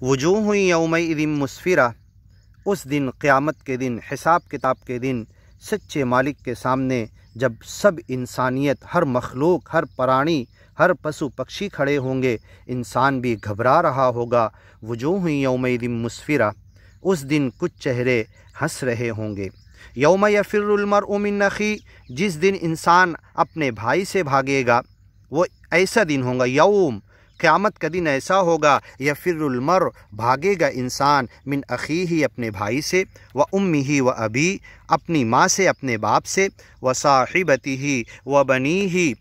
وجوہ یومئذ مسفرہ، اس دن قیامت کے دن، حساب کتاب کے دن، سچے مالک کے سامنے جب سب انسانیت، ہر مخلوق، ہر پرانی، ہر پشو پکشی کھڑے ہوں گے، انسان بھی گھبرا رہا ہوگا۔ وجوہ یومئذ مسفرہ، اس دن کچھ چہرے ہنس رہے ہوں گے۔ یوم یفر المرء من اخیہ، جس دن انسان اپنے بھائی سے بھاگے گا، وہ ایسا دن ہوگا، یوم قیامت کا دن ایسا ہوگا، یفر المرء بھاگے گا انسان، من اخیہ اپنے بھائی سے، و امہ و ابی اپنی ماں سے، اپنے باپ سے، و صاحبتہ و بنیہ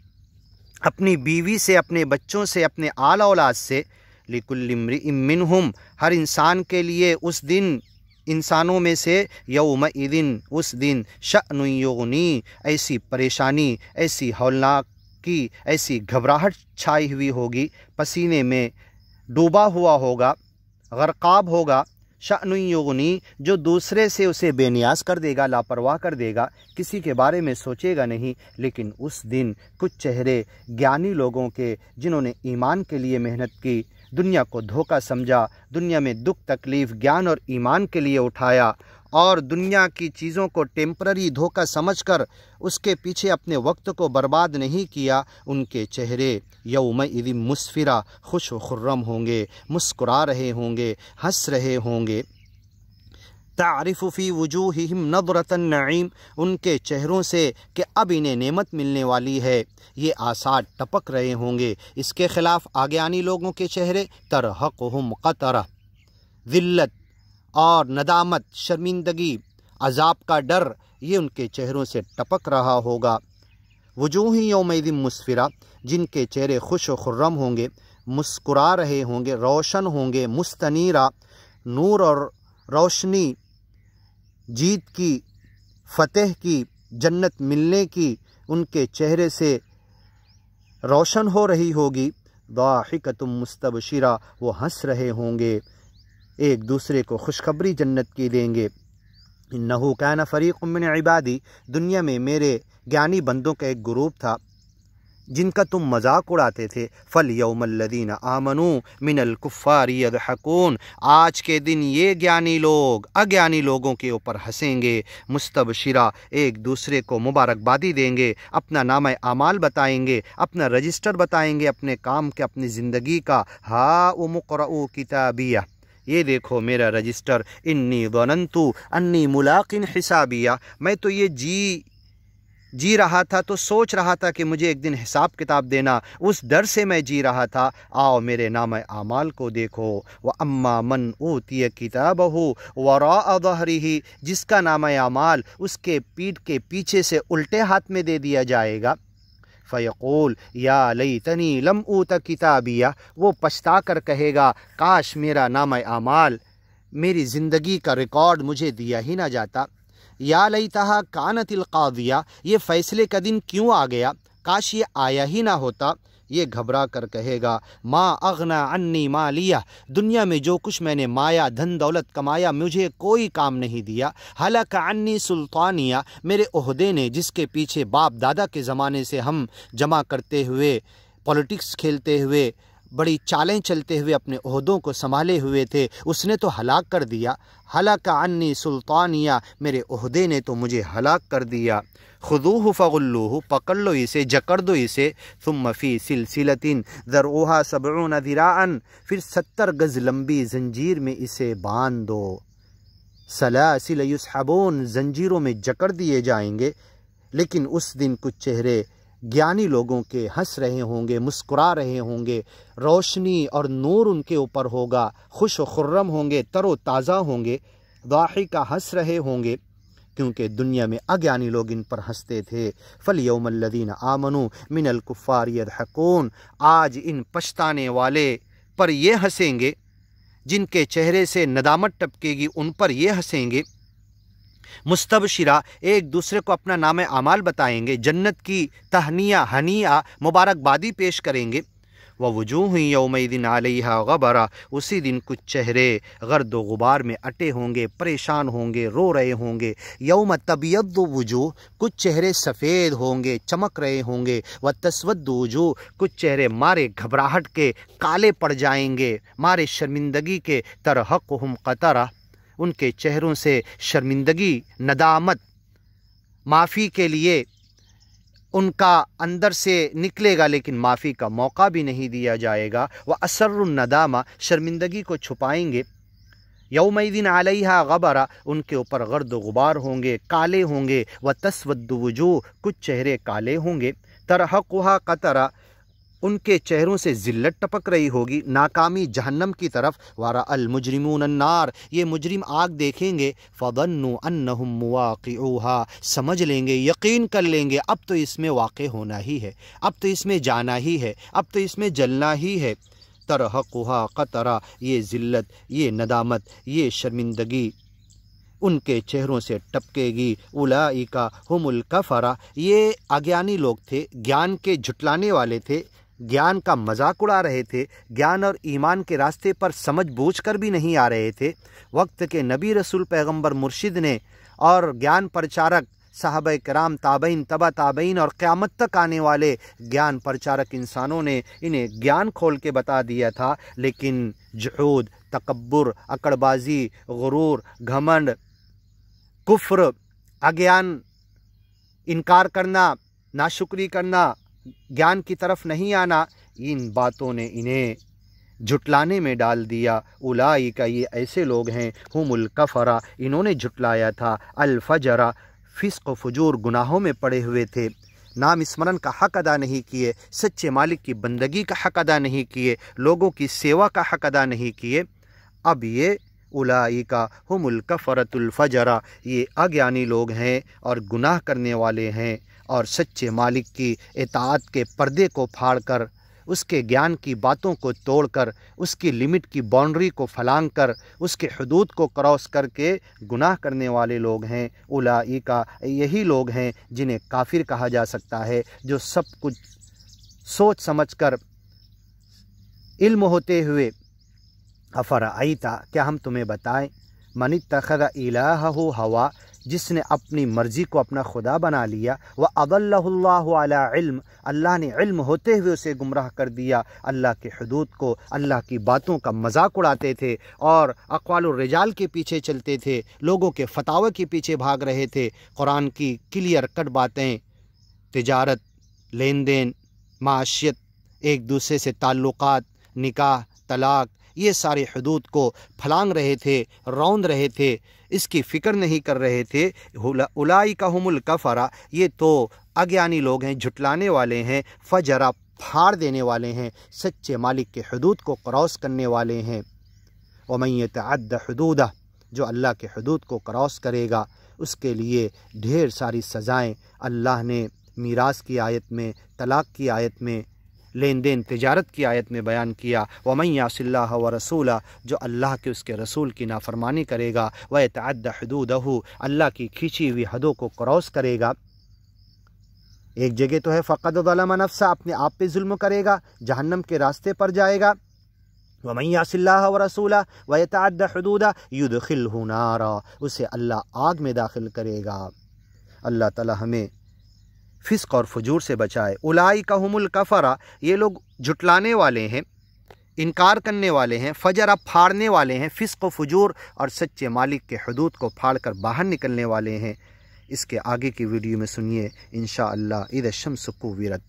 اپنی بیوی سے، اپنے بچوں سے، اپنے آل اولاد سے، لکل امرئ منہم ہر انسان کے لیے اس دن، انسانوں میں سے، یومئذ اس دن، شأن یغنی ایسی پریشانی، ایسی ہولناکی، ایسی گھبراہٹ چھائی ہوئی ہوگی، پسینے میں ڈوبا ہوا ہوگا، غرقاب ہوگا، شأن یغنی جو دوسرے سے اسے بے نیاز کر دے گا، لاپرواہ کر دے گا، کسی کے بارے میں سوچے گا نہیں۔ لیکن اس دن کچھ چہرے گیانی لوگوں کے، جنہوں نے ایمان کے لیے محنت کی، دنیا کو دھوکہ سمجھا، دنیا میں دکھ تکلیف گیان اور ایمان کے لیے اٹھایا، اور دنیا کی چیزوں کو ٹیمپرری دھوکہ سمجھ کر اس کے پیچھے اپنے وقت کو برباد نہیں کیا، ان کے چہرے یومئذ مسفرہ خوش و خرم ہوں گے، مسکرا رہے ہوں گے، ہنس رہے ہوں گے۔ تعرف فی وجوہہم نضرۃ النعیم، ان کے چہروں سے کہ اب انہیں نعمت ملنے والی ہے، یہ آثار ٹپک رہے ہوں گے۔ اس کے خلاف آگیانی لوگوں کے چہرے ترہقہم قترہ، ذلت اور ندامت، شرمندگی، عذاب کا ڈر، یہ ان کے چہروں سے ٹپک رہا ہوگا۔ وجوہ یومئذ مسفرہ، جن کے چہرے خوش و خرم ہوں گے، مسکرا رہے ہوں گے، روشن ہوں گے، مستنیرہ، نور اور روشنی، جیت کی، فتح کی، جنت ملنے کی ان کے چہرے سے روشن ہو رہی ہوگی۔ ضاحکۃ مستبشرہ، وہ ہنس رہے ہوں گے، ایک دوسرے کو خوشخبری جنت کی دیں گے۔ انہ کان فریق من عبادی، دنیا میں میرے گیانی بندوں کا ایک گروپ تھا جن کا تم مذاق اڑاتے تھے۔ فَالْيَوْمَ الَّذِينَ آمَنُوا مِنَ الْكُفَّارِ يَضْحَكُونَ، آج کے دن یہ گیانی لوگ اگیانی لوگوں کے اوپر ہنسیں گے۔ مستبشرہ، ایک دوسرے کو مبارکبادی دیں گے، اپنا نامہ اعمال بتائیں گے، اپنا رجسٹر بتائیں گے، اپنے کام کے، اپنی زندگی کا۔ ہاؤم اقرؤوا کتابیہ، یہ دیکھو میرا رجسٹر، انی ظننت انی ملاق حسابیہ، میں تو یہ جی رہا تھا، تو سوچ رہا تھا کہ مجھے ایک دن حساب کتاب دینا، اس ڈر سے میں جی رہا تھا۔ آؤ میرے نامہ اعمال کو دیکھو۔ وَأَمَّا مَنْ أُوتِيَ كِتَابَهُ وَرَاءَ ظَهْرِهِ، جس کا نامہ اعمال اس کے پیٹھ کے پیچھے سے الٹے ہاتھ میں دے دیا جائے گا۔ فیقول یا لیتنی لم اوت کتابیہ، وہ پچھتا کر کہے گا کاش میرا نامہ اعمال، میری زندگی کا ریکارڈ مجھے دیا ہی نہ جاتا۔ یا لیتہا کانت القاضیہ، یہ فیصلے کا دن کیوں آ گیا، کاش یہ آیا ہی نہ ہوتا۔ یہ گھبرا کر کہے گا ما اغنی عنی مالیہ، دنیا میں جو کچھ میں نے مایا، دھن دولت کمایا، مجھے کوئی کام نہیں دیا۔ ہلک عنی سلطانیہ، میرے عہدے نے، جس کے پیچھے باپ دادا کے زمانے سے ہم جمع کرتے ہوئے، پولیٹکس کھیلتے ہوئے، بڑی چالیں چلتے ہوئے اپنے عہدوں کو سنبھالے ہوئے تھے، اس نے تو ہلاک کر دیا۔ ہلک عنی سلطانیہ، میرے عہدے نے تو مجھے ہلاک کر دیا۔ خذوہ فغلوہ، پکڑ لو اسے، جکڑ دو اسے۔ ثم فی سلسلۃ ذرعها 70 ذراعا، پھر 70 گز لمبی زنجیر میں اسے باندھ دو۔ سلاسل یسحبون، زنجیروں میں جکڑ دیے جائیں گے۔ لیکن اس دن کچھ چہرے گیانی لوگوں کے ہنس رہے ہوں گے، مسکرا رہے ہوں گے، روشنی اور نور ان کے اوپر ہوگا، خوش و خرم ہوں گے، تر و تازہ ہوں گے، ضاحکہ ہنس رہے ہوں گے، کیونکہ دنیا میں اگیانی لوگ ان پر ہنستے تھے۔ فَالْيَوْمَ الَّذِينَ آمَنُوا مِنَ الْكُفَّارِ يَضْحَكُونَ، آج ان پچھتانے والے پر یہ ہنسیں گے، جن کے چہرے سے ندامت ٹپکے گی ان پر یہ ہنسیں گے۔ مستبشرہ، ایک دوسرے کو اپنا نامہ اعمال بتائیں گے، جنت کی تہنیہ، ہنیہ، مبارکبادی پیش کریں گے۔ ववुजूह यौमइदिन अलैहा गबरा, उसी दिन कुछ चेहरे गर्द व गुबार में अटे होंगे, परेशान होंगे, रो रहे होंगे। यौम तबियद्दु वुजूह, कुछ चेहरे सफ़ेद होंगे, चमक रहे होंगे। व तस्वद्दु वुजूह, कुछ चेहरे मारे घबराहट के काले पड़ जाएंगे, मारे शर्मिंदगी के। तरहक़ुहुम क़तरा, उनके चेहरों से शर्मिंदगी, नदामत, माफ़ी के लिए उनका अंदर से निकलेगा, लेकिन माफ़ी का मौका भी नहीं दिया जाएगा। व असर्रुन नदामा, शर्मिंदगी को छुपाएंगे। यौमइदिन अलैहा गबरा, उनके ऊपर गर्द गुबार होंगे, काले होंगे। व तस्वद्दु वुजूह, कुछ चेहरे काले होंगे। तरहक़ुहा क़तरा, उनके चेहरों से ज़िल्लत टपक रही होगी, नाकामी जहन्नम की तरफ। वारा अल मुजरिमून अन्नार, ये मुजरिम आग देखेंगे। फ़ज़न्नु अन्नहुम मुवाक़िऊहा, समझ लेंगे, यकीन कर लेंगे अब तो इसमें वाक़े होना ही है, अब तो इसमें जाना ही है, अब तो इसमें जलना ही है। तरहक़ुहा क़तरा, ये ज़िल्लत, ये नदामत, ये शर्मिंदगी उनके चेहरों से टपकेगी। उलाइका हुमुल कफ़रा, ये अज्ञानी लोग थे, ज्ञान के झुटलाने वाले थे, ज्ञान का मजाक उड़ा रहे थे, ज्ञान और ईमान के रास्ते पर समझ बूझ कर भी नहीं आ रहे थे। वक्त के नबी रसूल पैगंबर मुर्शिद ने और ज्ञान प्रचारक साहबे कराम, ताबईन, तबा ताबईन और क़यामत तक आने वाले ज्ञान प्रचारक इंसानों ने इन्हें ज्ञान खोल के बता दिया था, लेकिन जुहूद, तकब्बुर, अकड़बाजी, गुरूर, घमंड, कुफ्र, अज्ञान, इनकार करना, नाशुक्री करना, ज्ञान की तरफ नहीं आना, इन बातों ने इन्हें झुटलाने में डाल दिया। उलाइका, ये ऐसे लोग हैं, हुमुल कफ़रा, इन्होंने झुटलाया था। अल फजरा, फ़िस्क़ व फ़ुजूर, गुनाहों में पड़े हुए थे, नाम स्मरण का हक़ अदा नहीं किए, सच्चे मालिक की बंदगी का हक़ अदा नहीं किए, लोगों की सेवा का हक़ अदा नहीं किए। अब ये उलाइका हुमुल कफ़रतुल फ़जरा, ये अज्ञानी लोग हैं और गुनाह करने वाले हैं, और सच्चे मालिक की इताअत के पर्दे को फाड़कर, उसके ज्ञान की बातों को तोड़कर, उसकी लिमिट की बाउंड्री को फलांग कर, उसके हदूद को क्रॉस करके गुनाह करने वाले लोग हैं। उलाइका, यही लोग हैं जिन्हें काफिर कहा जा सकता है, जो सब कुछ सोच समझकर, इल्म होते हुए, अफ़रअयता, क्या हम तुम्हें बताएं, मन इत्तख़ज़ इलाहहु हवा, जिसने अपनी मर्ज़ी को अपना खुदा बना लिया। व अदल्लहुल्लाहु अला इल्म, अल्लाह ने इल्म होते हुए उसे गुमराह कर दिया। अल्लाह के हदूद को, अल्लाह की बातों का मजाक उड़ाते थे और अक़वालुर रिजाल के पीछे चलते थे, लोगों के फतावे के पीछे भाग रहे थे। कुरान की क्लियर कट बातें, तिजारत, लेन देन, माशियत, एक दूसरे से ताल्लुक़ात, निकाह, तलाक़, ये सारे हदूद को फलांग रहे थे, रौंद रहे थे, इसकी फ़िक्र नहीं कर रहे थे। उलाइका हुमुल कफ़रा, ये तो अज्ञानी लोग हैं, झुटलाने वाले हैं। फ़जरा, फाड़ देने वाले हैं, सच्चे मालिक के हदूद को क्रॉस करने वाले हैं। वमन यतअद्द हुदूदह, जो अल्लाह के हदूद को क्रॉस करेगा उसके लिए ढेर सारी सज़ाएँ अल्लाह ने मीरास की आयत में, तलाक़ की आयत में, लेन देन तिजारत की आयत में बयान किया। वमन यासिल्लाह व रसूला, जो अल्लाह के उसके रसूल की नाफरमानी करेगा, व यतअद्द हुदूदहु, अल्लाह की खींची हुई हदों को क्रॉस करेगा। एक जगह तो है फ़क़द ज़लम नफ़्सा, अपने आप पे जुल्म करेगा, जहन्नम के रास्ते पर जाएगा। वमन यासिल्लाह व रसूला व यतअद्द हुदूदा युदखिलहु नारा, उसे अल्लाह आग में दाखिल करेगा। अल्लाह ताला हमें फ़िस्क़ और फुजूर से बचाए। उलाइका हुमुल कफ़रा, ये लोग झुटलाने वाले हैं, इनकार करने वाले हैं, फ़जरा, फाड़ने वाले हैं, फ़िस्क़ व फुजूर और सच्चे मालिक के हदूद को फाड़ कर बाहर निकलने वाले हैं। इसके आगे की वीडियो में सुनिए इंशाअल्लाह। इज़ शम्सु कुव्विरत।